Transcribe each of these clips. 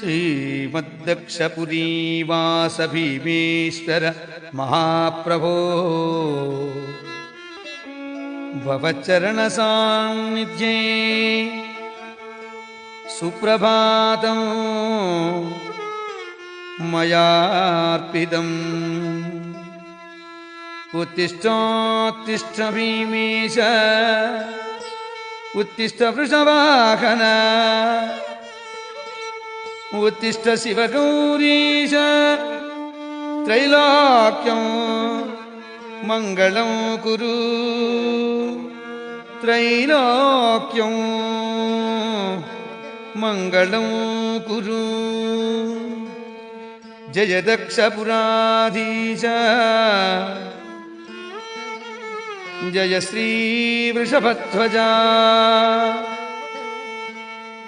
श्रीमद्दक्षपुरीवास भीमेश्वर महाप्रभो भवच्चरणसान्निध्ये सुप्रभातं मयार्पितम्। उत्तिष्ठोत्तिष्ठ भीमेश उत्तिष्ठ वृषवाहन उत्तिष्ठ शिवगौरीश त्रैलोक्यं मङ्गलं कुरु त्रैलोक्यं मङ्गलं कुरु। जय दक्षपुराधीश जय श्री वृषभध्वजा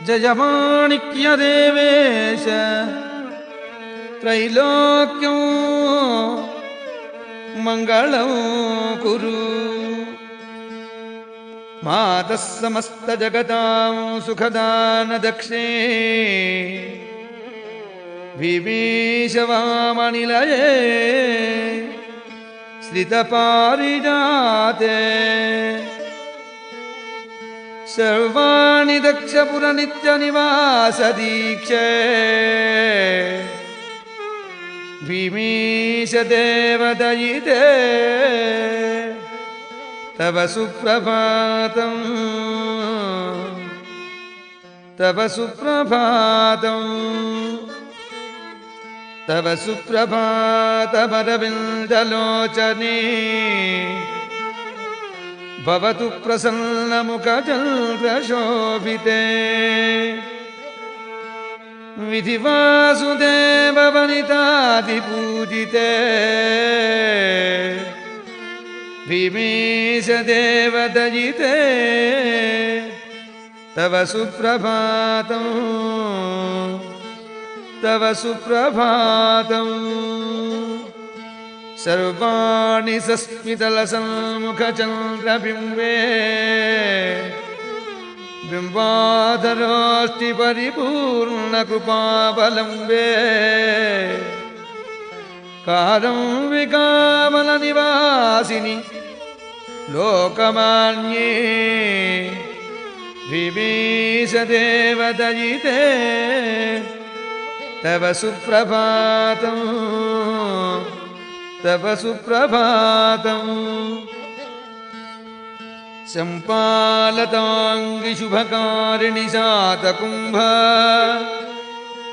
जय माणिक्यदेवेश त्रैलोक्यं मङ्गलं कुरु। मातः समस्तजगतां सुखदानदक्षे भीमेशवामनिलये श्रितपारिजाते सर्वाणि दक्षपुरनित्यनिवासदीक्षे भीमेशदेवदयिते तव सुप्रभातं तव सुप्रभातं तव सुप्रभातमरविन्दलोचने भवतु प्रसन्नमुखचन्द्रशोभिते विधिवासुदेववनितादिपूजिते भीमेशदेवदयिते तव सुप्रभातं तव सुप्रभातं। सर्वाणि सस्मितलसन्मुखचन्द्रबिम्बे बिम्बाधरोष्टि परिपूर्णकृपावलम्बे कादम्बिकामलनिवासिनि लोकमान्ये भीमेशदेवदयिते तव सुप्रभातं तव सुप्रभातं। चम्पालताङ्गिशुभकारिणि शातकुम्भ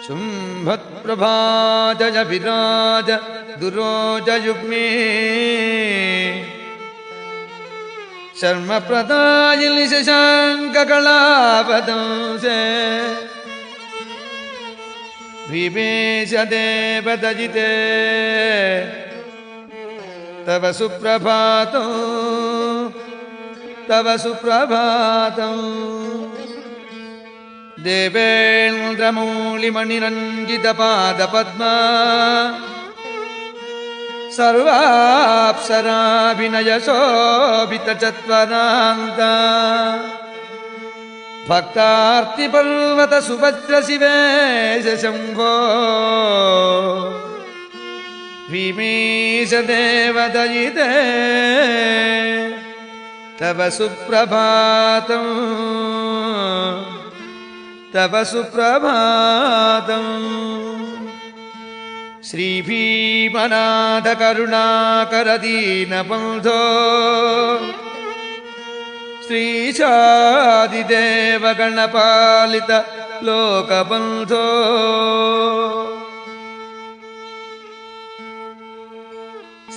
शुम्भत्प्रभाजय विराज दुरोजयुग्मे शर्मप्रदायिनि शशाङ्ककलापदंसे भीमेशदेवदयिते तव सुप्रभातं तव सुप्रभातं। देवेन्द्रमौलिमणिरञ्जितपादपद्मा सर्वाप्सराभिनयशोभितचत्वरान्ता भक्तार्तिपर्वतसुभद्रशिवेश शम्भो भीमेशदेवदयिते तव सुप्रभातं तव सुप्रभातं। श्रीभीमनाथकरुणाकरदीनबन्धो श्रीशादिदेवगणपालित लोकबन्धो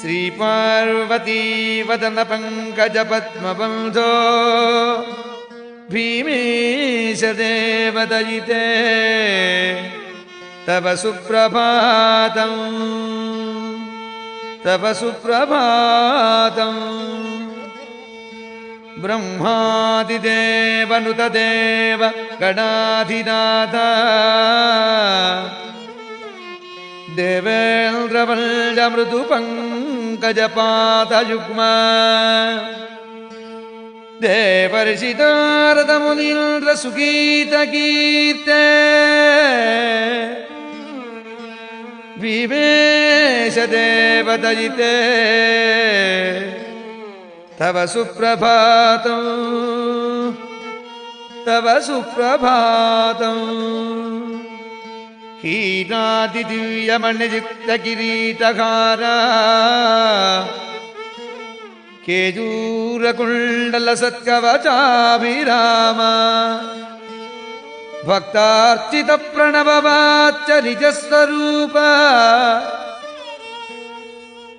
श्रीपार्वतीवदनपङ्कजपद्मबन्धो भीमेशदेवदयिते तव सुप्रभातं तव सुप्रभातं। ब्रह्मादिदेवनुतदेव गणाधिनाथ देवेन्द्रवल्लमृदुपङ्कजपादयुग्म ದೇವರ್ಷಿ ನಾರದ ಮುನೀಂದ್ರ ಸುಗೀತ ಕೀರ್ತೆ ಭೀಮೇಶ ದೇವದಯಿತೆ ತವ ಸುಪ್ರಭಾತಂ ತವ ಸುಪ್ರಭಾತಂ ಹೀನಾದಿ ದಿವ್ಯಮಣಿಜಿತ್ತ ಕಿರೀಟಹಾರ ಕೇಯೂರಕುಂಡಲ ಸತ್ಕವಚಾಭಿರಾಮ ಭಕ್ತಾರ್ಚಿತ ಪ್ರಣವವಾಚ್ಯ ನಿಜಸ್ವರೂಪ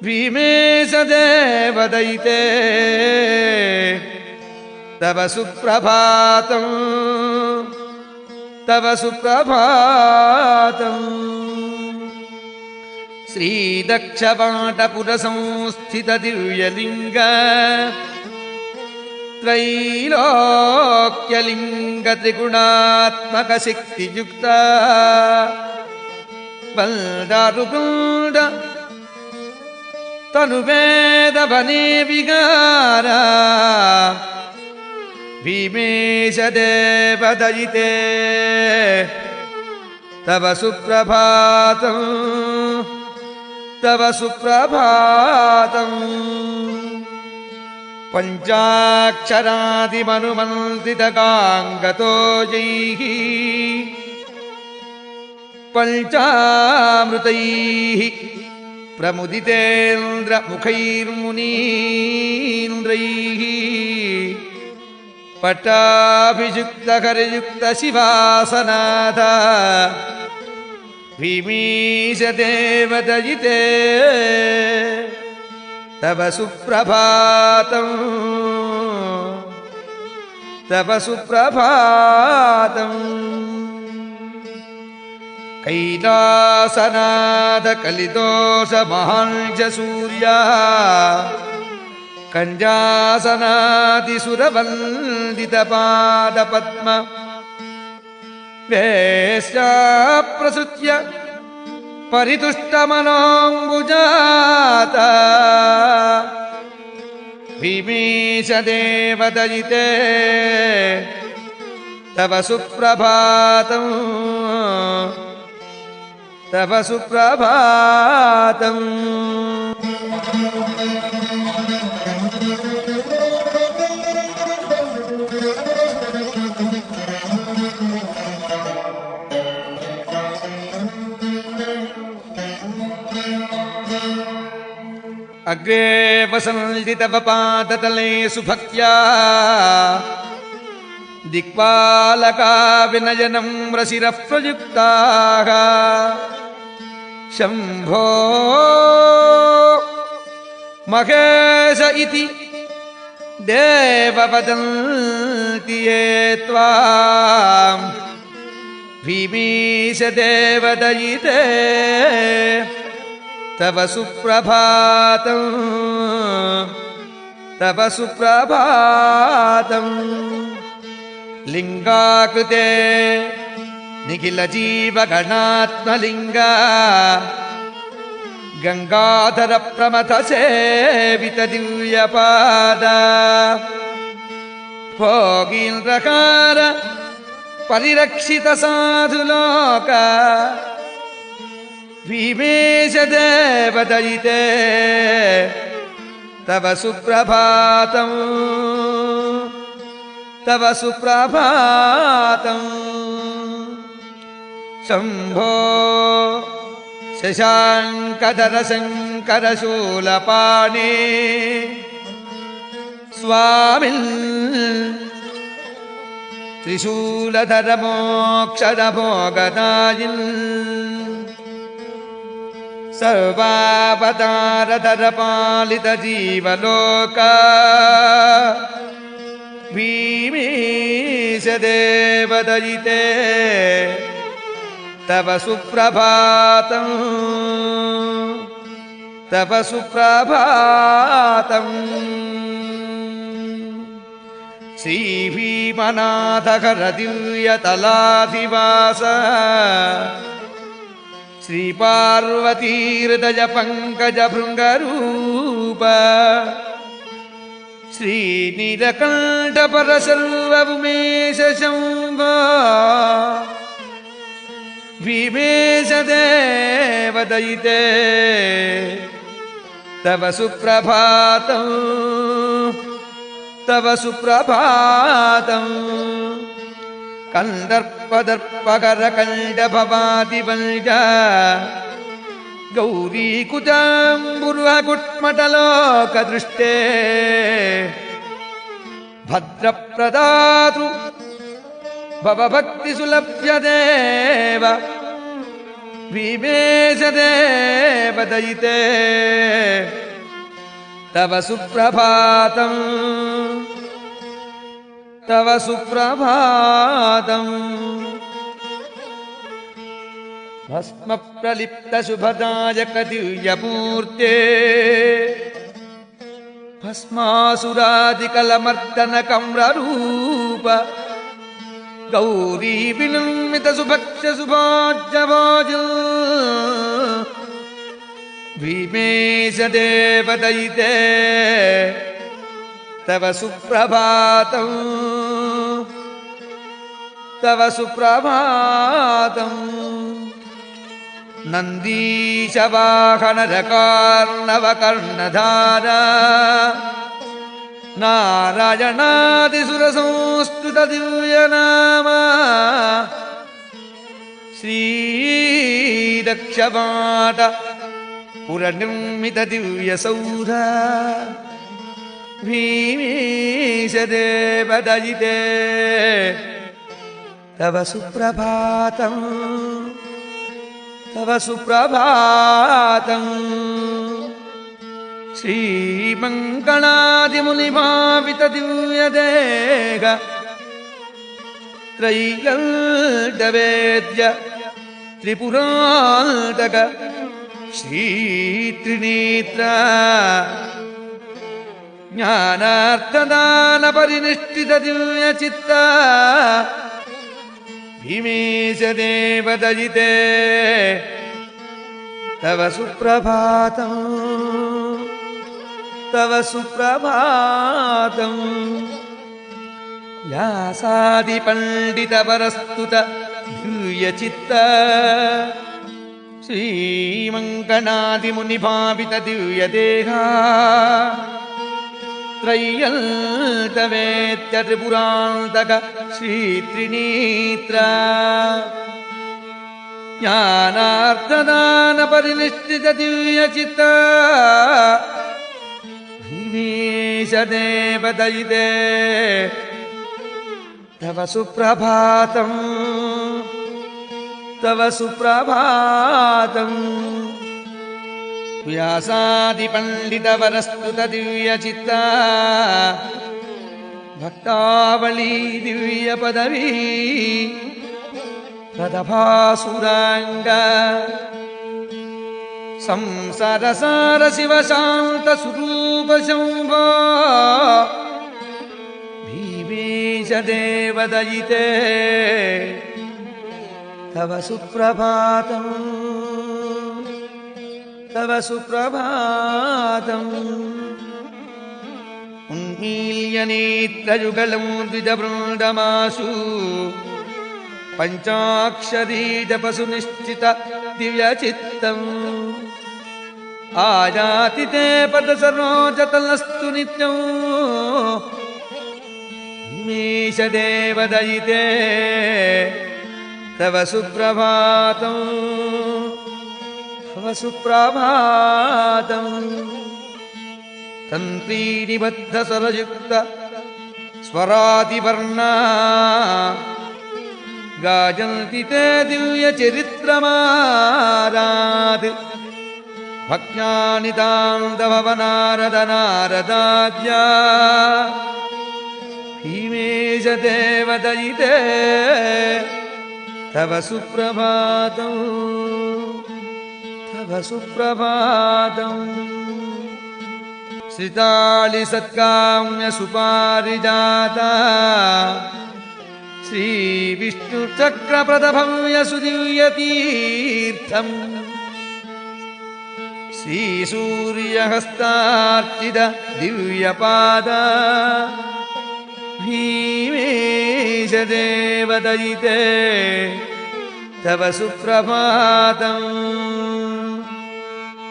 ಭೀಮೇಶ ದೇವದಯಿತೆ ತವ ಸುಪ್ರಭಾತಂ ತವ ಸುಪ್ರಭಾತಂ ಶ್ರೀದಕ್ಷವಾಟಪುರ ಸಂಸ್ಥಿತ ದಿವ್ಯಲಿಂಗ ತ್ರೈಲೋಕ್ಯಲಿಂಗ ತ್ರಿಗುಣಾತ್ಮಕ ಶಕ್ತಿಯುಕ್ತ ಬಲ್ದಾರುಗುಂಡ ತನುವೇದ ವನೇ ವಿಗಾರ ಭೀಮೇಶ ದೇವದಯಿತೆ ತವ ಸುಪ್ರಭಾತಂ ತವ ಸುಪ್ರಭಾತಂ ಪಂಚಾಕ್ಷರಾದಿಮನುಮಂತ್ರಿತಗಾಂಗತೋ ಜೈಃ ಪಂಚಾಮೃತೈಃ ಪ್ರಮುದಿತೇಂದ್ರ ಮುಖೈರ್ಮುನೀಂದ್ರೈಃ ಪಟ್ಟಾಭಿಷಿಕ್ತ ಕರಯುಕ್ತ ಶಿವಾಸನಾಥ ಭೀಮೀಶ ದೇವದಯಿತೆ ತವ ಸುಪ್ರಭಾತಂ ತವ ಸುಪ್ರಭಾತಂ ಕೈಲಾಸನಾಥ ಕಲಿದೋಷ ಮಹಾಂಶ ಸೂರ್ಯ ಕಂಜಾಸನಾದಿ ಸುರವಂದಿತ ಪಾದ ಪದ್ಮ ವೇಶ್ಯ ಪ್ರಸೃತ್ಯ ಪರಿತುಷ್ಟ ಮನೋಂಬುಜಾತ ಭೀಮೇಶ ದೇವದಯಿತೆ ತವ ಸುಪ್ರಭಾತಂ ತವ ಸುಪ್ರಭಾತಂ ಅಗ್ರೇ ವಸಂತಿ ತವ ಪಾದತಲೆ ಸುಭಕ್ತ್ಯಾ ದಿಕ್ಪಾಲಕಾ ವಿನಯನಂ ರಸಿರಃ ಪ್ರಯುಕ್ತಾಃ ಶಂಭೋ ಮಹೇಶ ಇತಿ ದೇವ ವದಂತಿ ಯೇ ತ್ವಾಂ ಭೀಮೇಶ ದೇವದಯಿತೆ ತವ ಸುಪ್ರಭಾತಂ ತವ ಸುಪ್ರಭಾತಂ ಲಿಂಗಾಕೃತೆ ನಿಖಿಲ ಜೀವಗಣಾತ್ಮಲಿಂಗ ಗಂಗಾಧರ ಪ್ರಮಥ ಸೇವಿತ ದಿವ್ಯಪಾದ ಭೋಗೀಂದ್ರಕಾರ ಪರಿರಕ್ಷಿತ ಸಾಧುಲೋಕ ಭೀಮೇಶ ದೇವದಯಿತೆ ತವ ಸುಪ್ರಭಾತಂ ತವ ಸುಪ್ರಭಾತಂ ಶಂಭೋ ಶಶಾಂಕಧರ ಶಂಕರ ಶೂಲಪಾಣಿ ಸ್ವಾಮಿನ್ ತ್ರಿಶೂಲಧರ ಮೋಕ್ಷದ ಭೋಗದಾಯಿನ್ ಸರ್ವಾವತಾರಧರ ಪಾಲಿತ ಜೀವಲೋಕ ಭೀಮೇಶ ದೇವದಯಿತೆ ತವ ಸುಪ್ರಭಾತಂ ತವ ಸುಪ್ರಭಾತಂ ಶ್ರೀ ಭೀಮನಾಥಕರ ದಿವ್ಯತಲಾಧಿವಾಸ ಶ್ರೀ ಪಾರ್ವತೀಹೃದಯ ಪಂಕಜ ಭೃಂಗರೂಪ श्रीनीलकण्ठपरसर्वभुमेश शम्भो भीमेशदेवदयिते तव सुप्रभातम् तव सुप्रभातम् कन्दर्पदर्पकरकण्डभवादिवल्ज गौरीकुजाम्बुर्वकुट्मटलोकदृष्टे भद्रप्रदातु भवभक्तिसुलभ्यदेव भीमेशदेवदयिते तव सुप्रभातम् तव सुप्रभातम् भस्मप्रलिप्तशुभदायकदिव्यमूर्ते भस्मासुरादिकलमर्दनकम्ररूप गौरी विनिर्मितसुभक्ष्यसुभाज्यवाजु भीमेशदेवदयिते तव सुप्रभातम् तव सुप्रभातम् नन्दीशवाहनरकार्णवकर्णधारा नारायणादिसुरसंस्तुतदिव्यनामा श्रीदक्षवाट पुरनिर्मितदिव्यसौध भीमेशदेवदयिते तव सुप्रभातम् तव सुप्रभातम् श्रीमङ्गलादिमुनिभावितदिव्यदेह त्रैकण्ठवेद्य त्रिपुरान्तक श्रीत्रिनेत्र ज्ञानार्थदानपरिनिष्ठितदिव्यचित्त भीमेशदेवदयिते तव सुप्रभातम् तव सुप्रभातम् व्यासादिपण्डितवरस्तुत दिव्यचित्त श्रीमङ्गलादिमुनिभावितदिव्यदेहा त्रय्यन्तवेत्य त्रिपुरान्तक श्रीत्रिनेत्र ज्ञानार्थदानपरिनिष्ठितदिव्यचित्त भीमेशदेवदयिते तव सुप्रभातम् तव सुप्रभातम् व्यासादिपण्डितवरस्तुतदिव्यचित्त भक्तावली दिव्यपदवी प्रदभासुराङ्ग संसारसार शिवशान्तस्वरूपशम्भो भीमेशदेवदयिते तव सुप्रभातम् तव सुप्रभातम् उन्मील्यनेत्रयुगलं द्विजवृन्दमाशु पञ्चाक्षरी जपसुनिश्चित दिव्यचित्तम् आयाति ते पदसरोजतलस्तु नित्यम् भीमेशदेवदयिते तव सुप्रभातम् तव सुप्रभातम् तन्त्रीनिबद्धस्वरयुक्त स्वरादिवर्णा गायन्ति ते दिव्यचरित्रमारात् भक्त्यानितान्तभवनारदनारदाद्या भीमेशदेवदयिते तव सुप्रभातम् तव सुप्रभातम् श्रितालिसत्काम्य सुपारिजाता श्रीविष्णुचक्रप्रदभव्य सुदिव्यतीर्थम् श्रीसूर्यहस्तार्चित दिव्यपाद भीमेश देवदयिते तव सुप्रभातम्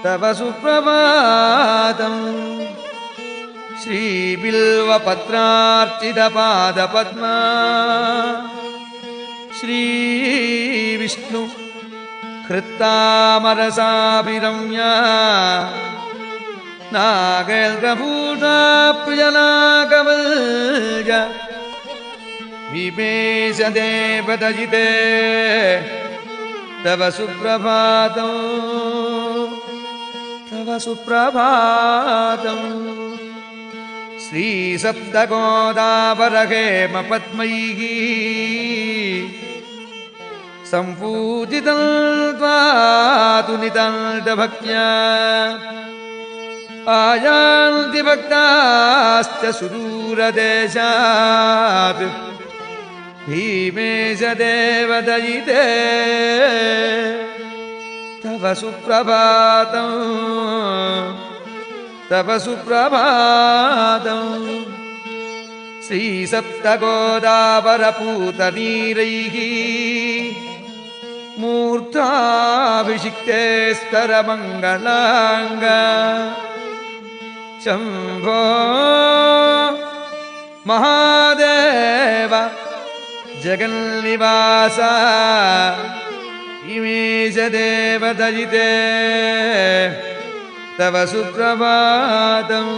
तव सुप्रभातम् श्रीबिल्वपत्रार्चित पादपद्मा श्रीविष्णु हृत्तामरसाभिरम्या नागेन्द्रभूषा प्रियनागवल्ज भीमेश देवदयिते तव सुप्रभातम् तव सुप्रभातम् श्रीसप्तगोदावरहेम पद्मैः सम्पूजितं त्वातु नितान्तभक्त्या आयान्ति भक्ताश्च सुदूरदेशात् भीमेश देवदयिते तव सुप्रभातम् तव सुप्रभातम् श्रीसप्तगोदावरपूतनीरैः मूर्धाभिषिक्ते स्तरमङ्गलाङ्ग शम्भो महादेव जगन्निवास भीमेश देवदयिते तव सुप्रभातम्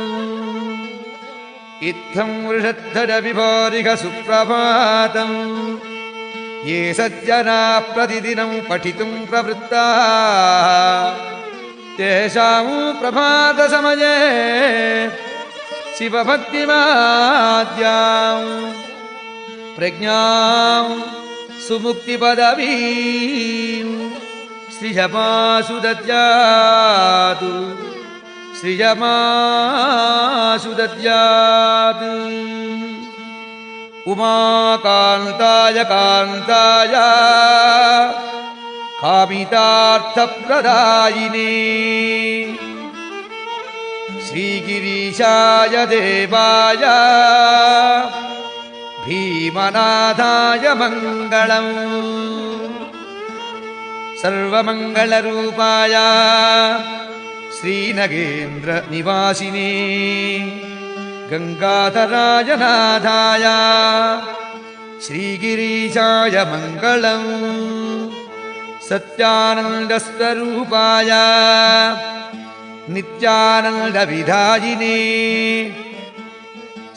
इत्थं वृषद्धर विभोरिह सुप्रभातम् ये सज्जना प्रतिदिनं पठितुं प्रवृत्ताः तेषां प्रभातसमये शिवभक्तिमाद्यां प्रज्ञां सुमुक्तिपदवीं श्रियमासु दद्यात् श्रियमासु दद्यात् उमाकान्ताय कान्ताय कामितार्थप्रदायिने श्रीगिरीशाय देवाय भीमनाथाय मङ्गलम् सर्वमङ्गलरूपाय श्रीनगेन्द्र निवासिने गंगाधराय नाथाय श्रीगिरीशाय मङ्गलम् सत्यानन्दस्वरूपाय नित्यानन्दविधायिने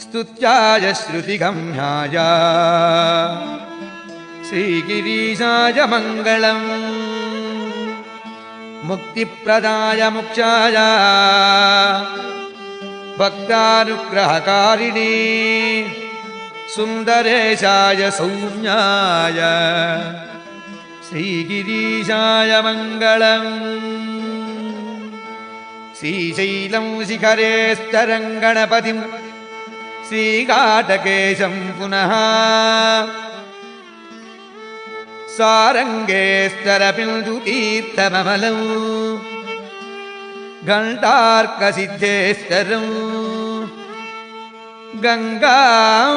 स्तुत्याय श्रुतिगम्याय श्रीगिरीशाय मङ्गलम् मुक्तिप्रदाय मोक्षाय भक्तानुग्रहकारिणे सुन्दरेशाय सौम्याय श्रीगिरीशाय मङ्गलम् श्रीशैलं शिखरे स्थिरं गणपतिं श्रीकाटकेशं पुनः सारंगे स्तरबिन्दुतीर्थममलं घण्टार्कसिद्धेश्वरं गंगां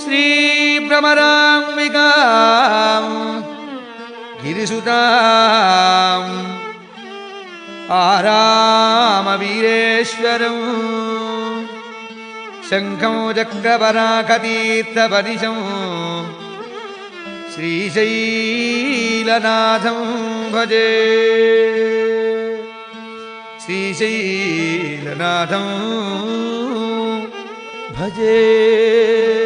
श्रीभ्रमराम्बिकां गिरिसुताम् आरामवीरेश्वरं शङ्खं चक्रवराकतीर्थपदिशं श्रीशैलनाथं भजे श्रीशैलनाथं भजे।